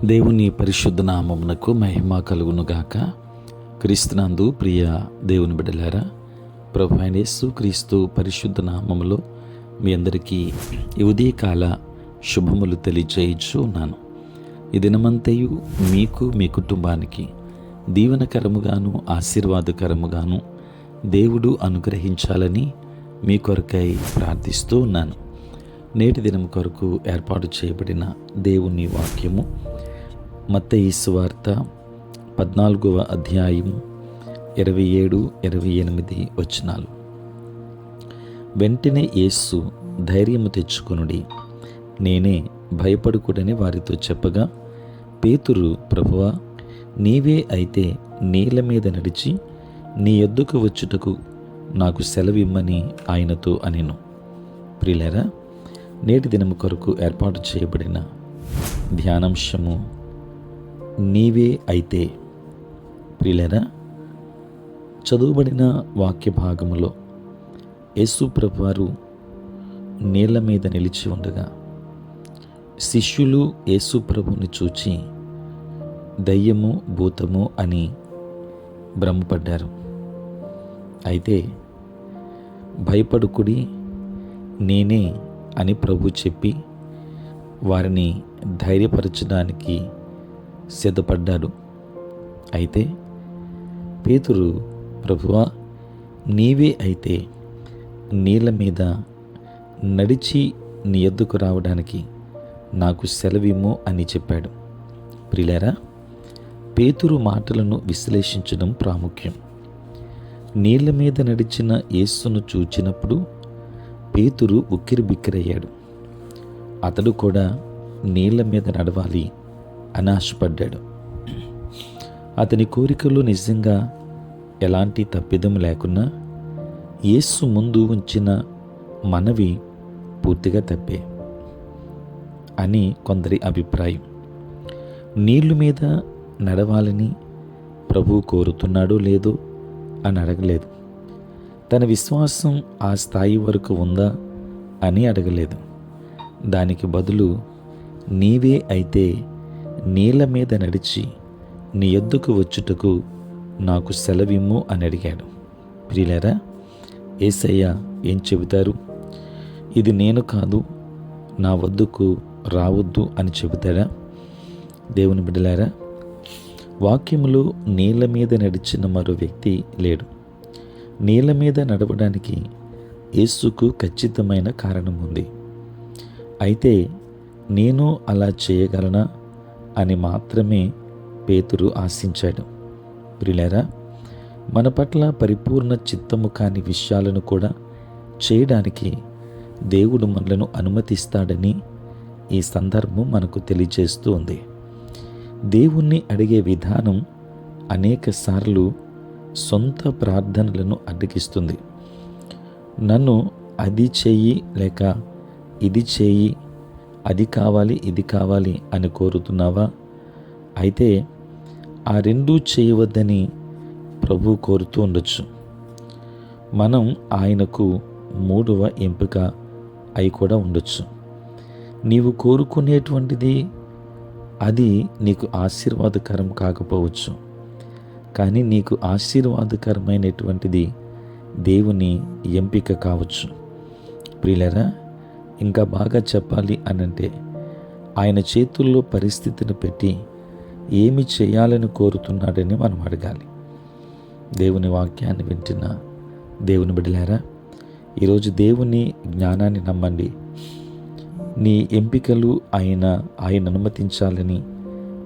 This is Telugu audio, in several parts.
దేవుని పరిశుద్ధ నామమునకు మహిమ కలుగునుగాక. క్రీస్తునందు ప్రియ దేవుని బిడ్డలారా, ప్రభు అయిన యేసు క్రీస్తు పరిశుద్ధ నామములో మీ అందరికీ ఈ ఉదయకాల శుభములు తెలియజేయచ్చు ఉన్నాను. ఈ దినమంతయు మీకు మీ కుటుంబానికి దీవెనకరముగాను ఆశీర్వాదకరముగాను దేవుడు అనుగ్రహించాలని మీ కొరకై ప్రార్థిస్తూ ఉన్నాను. నేటి దినం కొరకు ఏర్పాటు చేయబడిన దేవుని వాక్యము మత్తయి సువార్త 14వ అధ్యాయం 27-28 వచనాలు. వెంటనే యేసు ధైర్యము తెచ్చుకొనుడి, నేనే, భయపడకుడని వారితో చెప్పగా, పేతురు, ప్రభువా, నీవే అయితే నీళ్ల మీద నడిచి నీ యొద్దకు వచ్చుటకు నాకు సెలవిమ్మని ఆయనతో అనెను. ప్రియులారా, నేటి దినము కొరకు ఏర్పాటు చేయబడిన ధ్యానాంశము నీవే అయితే. ప్రియులారా, చదువుబడిన వాక్య భాగములో యేసు ప్రభువారు నీళ్ల మీద నిలిచి ఉండగా శిష్యులు యేసు ప్రభుని చూచి దయ్యము, భూతము అని భ్రమపడ్డారు. అయితే భయపడుకుడి, నేనే అని ప్రభు చెప్పి వారిని ధైర్యపరచడానికి సిద్ధపడ్డాడు. అయితే పేతురు, ప్రభువా, నీవే అయితే నీళ్ళ మీద నడిచి నీ యొద్దకు రావడానికి నాకు సెలవిమ్ము అని చెప్పాడు. ప్రియులారా, పేతురు మాటలను విశ్లేషించడం ప్రాముఖ్యం. నీళ్ల మీద నడిచిన యేసును చూచినప్పుడు పేతురు ఉక్కిరిబిక్కిరయ్యాడు. అతడు కూడా నీళ్ల మీద నడవాలి అని ఆశపడ్డాడు. అతని కోరికలు నిజంగా ఎలాంటి తప్పిదం లేకున్నా యేసు ముందు ఉంచిన మనవి పూర్తిగా తప్పే అని కొందరి అభిప్రాయం. నీళ్ల మీద నడవాలని ప్రభువు కోరుతున్నాడో లేదో అని అడగలేదు. తన విశ్వాసం ఆ స్థాయి వరకు ఉందా అని అడగలేదు. దానికి బదులు నీవే అయితే నీళ్ల మీద నడిచి నీ యొద్దకు వచ్చుటకు నాకు సెలవిమ్ము అని అడిగాడు. ప్రియులారా, యేసయ్య ఏం చెబుతారు? ఇది నేను కాదు, నా వద్దకు రావద్దు అని చెబుతారా? దేవుని బిడ్డలారా, వాక్యములో నీళ్ల మీద నడిచిన మరో వ్యక్తి లేడు. నీళ్ల మీద నడవడానికి యేసుకు ఖచ్చితమైన కారణం ఉంది. అయితే నేను అలా చేయగలనా అని మాత్రమే పేతురు ఆశించాడు. ప్రియులారా, మన పట్ల పరిపూర్ణ చిత్తము కాని విషయాలను కూడా చేయడానికి దేవుడు మనలను అనుమతిస్తాడని ఈ సందర్భం మనకు తెలియజేస్తూ ఉంది. దేవుణ్ణి అడిగే విధానం అనేక సార్లు సొంత ప్రార్థనలను అడ్డగిస్తుంది. నన్ను అది చెయ్యి లేక ఇది చెయ్యి, అది కావాలి ఇది కావాలి అని కోరుతున్నావా? అయితే ఆ రెండూ చేయవద్దని ప్రభు కోరుతూ ఉండొచ్చు. మనం ఆయనకు మూడవ ఎంపిక అయి కూడా ఉండొచ్చు. నీవు కోరుకునేటువంటిది అది నీకు ఆశీర్వాదకరం కాకపోవచ్చు, కానీ నీకు ఆశీర్వాదకరమైనటువంటిది దేవుని ఎంపిక కావచ్చు. ప్రియులారా, ఇంకా బాగా చెప్పాలి అనంటే ఆయన చేతుల్లో పరిస్థితిని పెట్టి ఏమి చేయాలని కోరుతున్నాడని మనం అడగాలి. దేవుని వాక్యాన్ని వింటున్న దేవుని బిడ్డలారా, ఈరోజు దేవుని జ్ఞానాన్ని నమ్మండి. నీ ఎంపికలు ఆయన అనుమతించాలని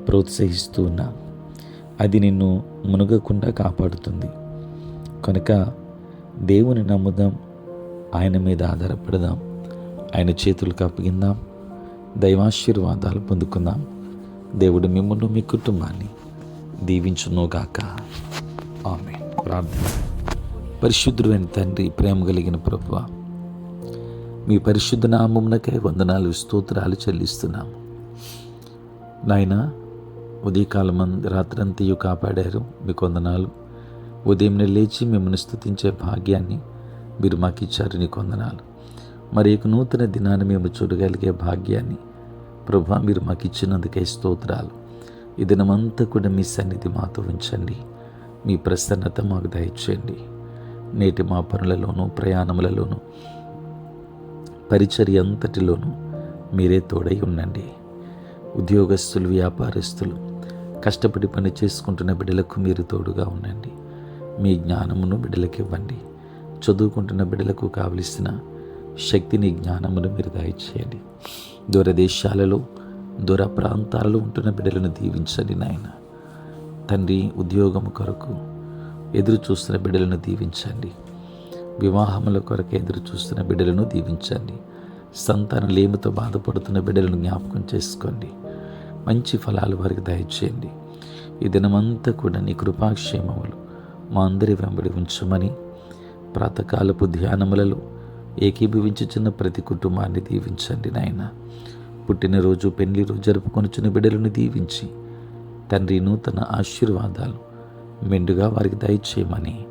ప్రోత్సహిస్తూ ఉన్నా. అది నిన్ను మునగకుండా కాపాడుతుంది. కనుక దేవుని నమ్ముదాం, ఆయన మీద ఆధారపడదాం, ఆయన చేతులకు అప్పగిందాం, దైవాశీర్వాదాలు పొందుకుందాం. దేవుడు మిమ్మల్ని, మీ కుటుంబాన్ని దీవించునుగాక. ఆమేన్. ప్రార్థన. పరిశుద్ధుడైన తండ్రి, ప్రేమ కలిగిన ప్రభువా, మీ పరిశుద్ధ నామమునకై వందనాలు, స్తోత్రాలు చెల్లిస్తున్నాము. నాయనా, ఉదయకాలం రాత్రంతయు కాపాడారు, మీకు వందనాలు. ఉదయం లేచి మిమ్మల్ని స్తుతించే భాగ్యాన్ని మీరు మాకు ఇచ్చారు, నీకు వందనాలు. మరి నూతన దినాన్ని మేము చూడగలిగే భాగ్యాన్ని ప్రభువా మీరు మాకు ఇచ్చినందుకే స్తోత్రాలు. ఈ దినమంతా కూడా మీ సన్నిధి మాతో ఉంచండి. మీ ప్రసన్నత మాకు దయచేయండి. నేటి మా పనులలోనూ ప్రయాణములలోనూ పరిచర్య అంతటిలోనూ మీరే తోడై ఉండండి. ఉద్యోగస్తులు, వ్యాపారస్తులు, కష్టపడి పని చేసుకుంటున్న బిడ్డలకు మీరు తోడుగా ఉండండి. మీ జ్ఞానమును బిడ్డలకు ఇవ్వండి. చదువుకుంటున్న బిడ్డలకు కావలసిన శక్తిని, జ్ఞానమును మీరు దయచేయండి. దూరదేశాలలో, దూర ప్రాంతాలలో ఉంటున్న బిడ్డలను దీవించండి నాయన. తండ్రి, ఉద్యోగము కొరకు ఎదురు చూస్తున్న బిడ్డలను దీవించండి. వివాహముల కొరకు ఎదురు చూస్తున్న బిడ్డలను దీవించండి. సంతాన లేమితో బాధపడుతున్న బిడ్డలను జ్ఞాపకం చేసుకోండి. మంచి ఫలాలు వారికి దయచేయండి. ఈ దినమంతా కూడా నీ కృపాక్షేమములు మా అందరి వెంబడి ఉంచమని ప్రాతకాలపు ధ్యానములలో ఏకీభవించుచున్న ప్రతి కుటుంబాన్ని దీవించండి నాయన. పుట్టినరోజు, పెళ్లి రోజు జరుపుకొనుచున్న బిడ్డలను దీవించి తండ్రి నూతన ఆశీర్వాదాలు మెండుగా వారికి దయచేయమని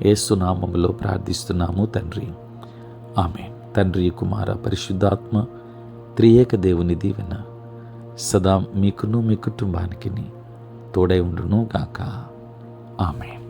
యేసు నామములో ప్రార్థిస్తున్నాము తండ్రి. ఆమేన్. తండ్రి, కుమార, పరిశుద్ధాత్మ త్రియేక దేవుని దీవెన సదా మీకును మీ కుటుంబానికి తోడై ఉండును గాక. ఆమేన్.